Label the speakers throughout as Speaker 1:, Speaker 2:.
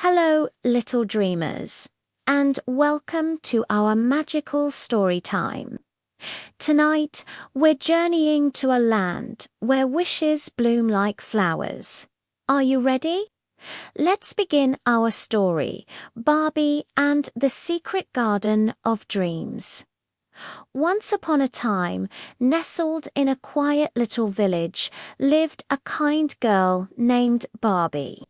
Speaker 1: Hello, little dreamers, and welcome to our magical story time. Tonight, we're journeying to a land where wishes bloom like flowers. Are you ready? Let's begin our story, Barbie and the Secret Garden of Dreams. Once upon a time, nestled in a quiet little village, lived a kind girl named Barbie.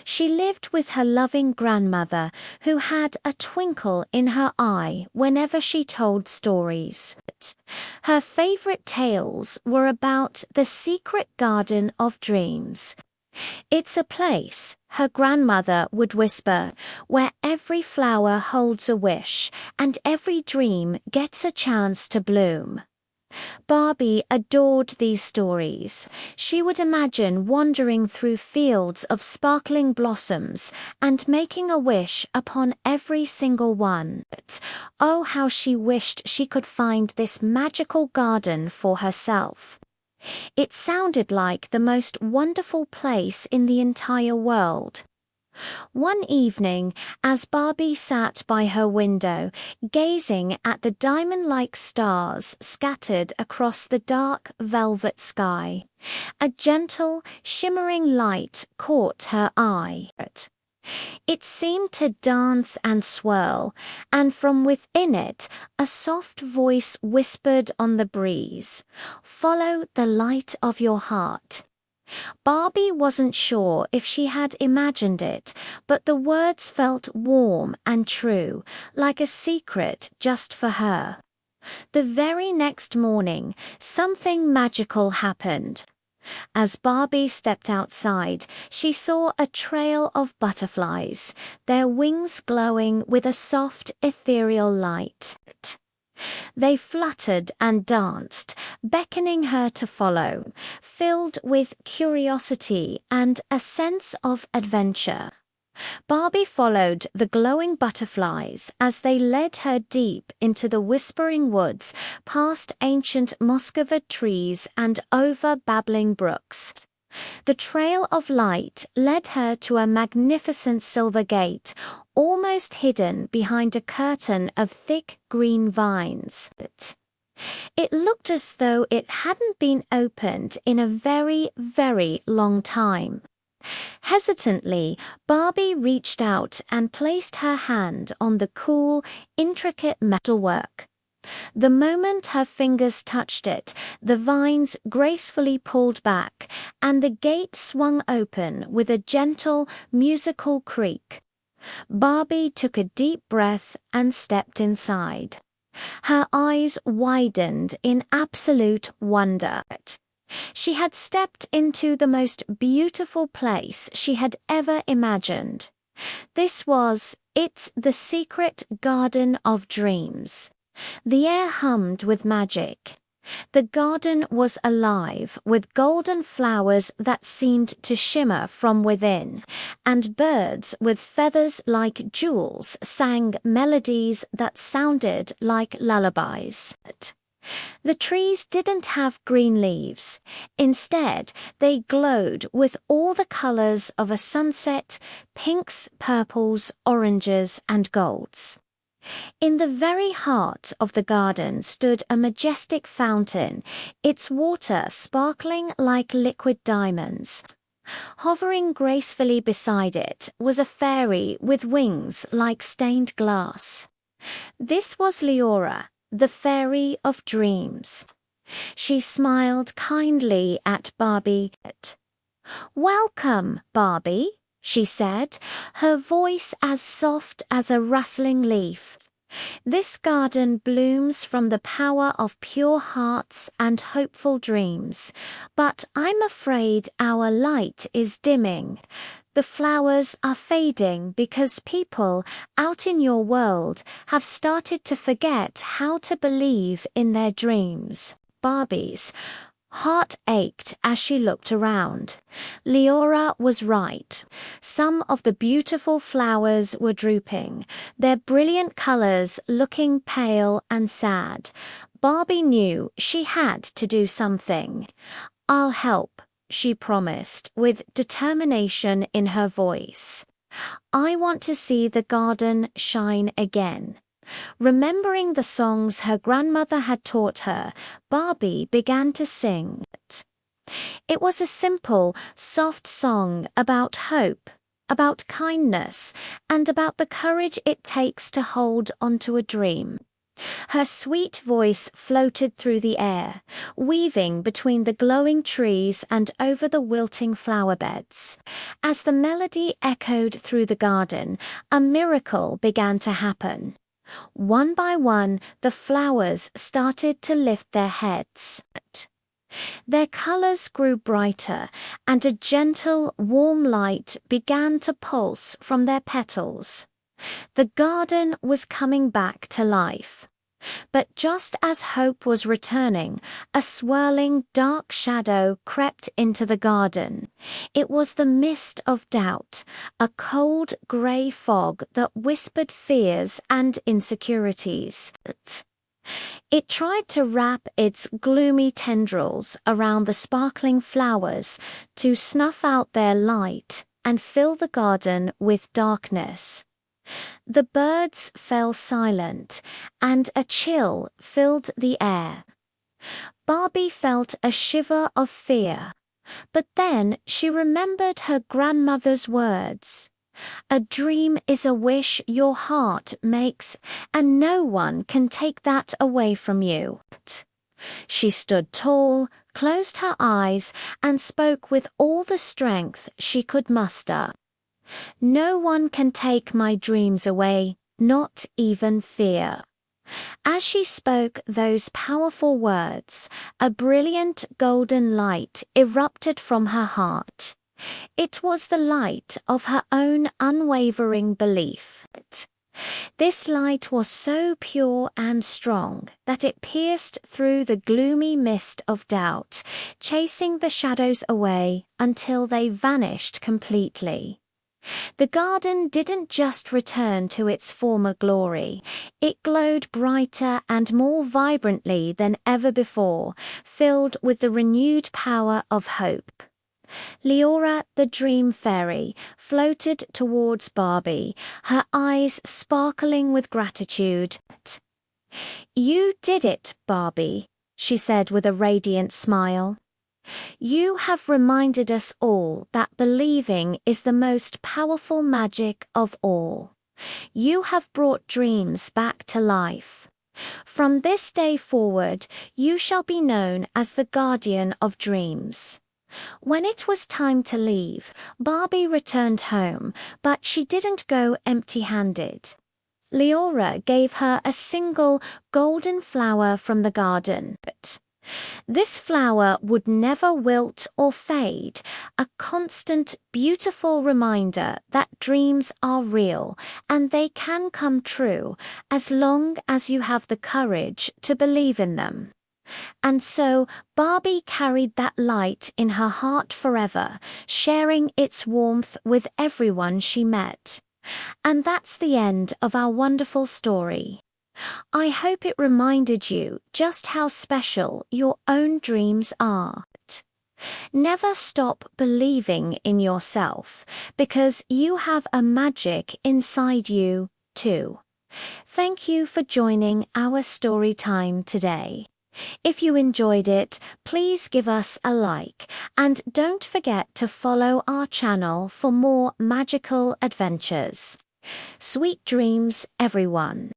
Speaker 1: She lived with her loving grandmother, who had a twinkle in her eye whenever she told stories. Her favorite tales were about the secret garden of dreams. It's a place, her grandmother would whisper, where every flower holds a wish and every dream gets a chance to bloom. Barbie adored these stories. She would imagine wandering through fields of sparkling blossoms and making a wish upon every single one. But, oh, how she wished she could find this magical garden for herself. It sounded like the most wonderful place in the entire world. One evening, as Barbie sat by her window, gazing at the diamond-like stars scattered across the dark velvet sky, a gentle, shimmering light caught her eye. It seemed to dance and swirl, and from within it a soft voice whispered on the breeze, "Follow the light of your heart." Barbie wasn't sure if she had imagined it, but the words felt warm and true, like a secret just for her. The very next morning, something magical happened. As Barbie stepped outside, she saw a trail of butterflies, their wings glowing with a soft, ethereal light. They fluttered and danced, beckoning her to follow, filled with curiosity and a sense of adventure. Barbie followed the glowing butterflies as they led her deep into the whispering woods, past ancient Muscovy trees and over babbling brooks. The trail of light led her to a magnificent silver gate, almost hidden behind a curtain of thick green vines. It looked as though it hadn't been opened in a very, very long time. Hesitantly, Barbie reached out and placed her hand on the cool, intricate metalwork. The moment her fingers touched it, the vines gracefully pulled back, and the gate swung open with a gentle, musical creak. Barbie took a deep breath and stepped inside. Her eyes widened in absolute wonder. She had stepped into the most beautiful place she had ever imagined. It's the secret garden of dreams. The air hummed with magic. The garden was alive with golden flowers that seemed to shimmer from within, and birds with feathers like jewels sang melodies that sounded like lullabies. The trees didn't have green leaves. Instead, they glowed with all the colors of a sunset, pinks, purples, oranges, and golds. In the very heart of the garden stood a majestic fountain, its water sparkling like liquid diamonds. Hovering gracefully beside it was a fairy with wings like stained glass. This was Leora, the fairy of dreams. She smiled kindly at Barbie. "Welcome, Barbie," she said, her voice as soft as a rustling leaf. "This garden blooms from the power of pure hearts and hopeful dreams, but I'm afraid our light is dimming. The flowers are fading because people out in your world have started to forget how to believe in their dreams." Barbie's heart ached as she looked around. Leora was right. Some of the beautiful flowers were drooping, their brilliant colors looking pale and sad. Barbie knew she had to do something. "I'll help," she promised, with determination in her voice. I want to see the garden shine again. Remembering the songs her grandmother had taught her, Barbie began to sing. It was a simple, soft song about hope, about kindness, and about the courage it takes to hold onto a dream. Her sweet voice floated through the air, weaving between the glowing trees and over the wilting flower beds. As the melody echoed through the garden, a miracle began to happen. One by one, the flowers started to lift their heads. Their colors grew brighter, and a gentle, warm light began to pulse from their petals. The garden was coming back to life. But just as hope was returning, a swirling dark shadow crept into the garden. It was the mist of doubt, a cold grey fog that whispered fears and insecurities. It tried to wrap its gloomy tendrils around the sparkling flowers to snuff out their light and fill the garden with darkness. The birds fell silent, and a chill filled the air. Barbie felt a shiver of fear, but then she remembered her grandmother's words. A dream is a wish your heart makes, and no one can take that away from you. She stood tall, closed her eyes, and spoke with all the strength she could muster. No one can take my dreams away, not even fear. As she spoke those powerful words, a brilliant golden light erupted from her heart. It was the light of her own unwavering belief. This light was so pure and strong that it pierced through the gloomy mist of doubt, chasing the shadows away until they vanished completely. The garden didn't just return to its former glory. It glowed brighter and more vibrantly than ever before, filled with the renewed power of hope. Leora, the dream fairy, floated towards Barbie, her eyes sparkling with gratitude. "You did it, Barbie," she said with a radiant smile. "You have reminded us all that believing is the most powerful magic of all. You have brought dreams back to life. From this day forward, you shall be known as the guardian of dreams." When it was time to leave, Barbie returned home, but she didn't go empty-handed. Leora gave her a single golden flower from the garden. This flower would never wilt or fade, a constant, beautiful reminder that dreams are real and they can come true as long as you have the courage to believe in them. And so Barbie carried that light in her heart forever, sharing its warmth with everyone she met. And that's the end of our wonderful story. I hope it reminded you just how special your own dreams are. Never stop believing in yourself, because you have a magic inside you too. Thank you for joining our story time today. If you enjoyed it, please give us a like, and don't forget to follow our channel for more magical adventures. Sweet dreams, everyone.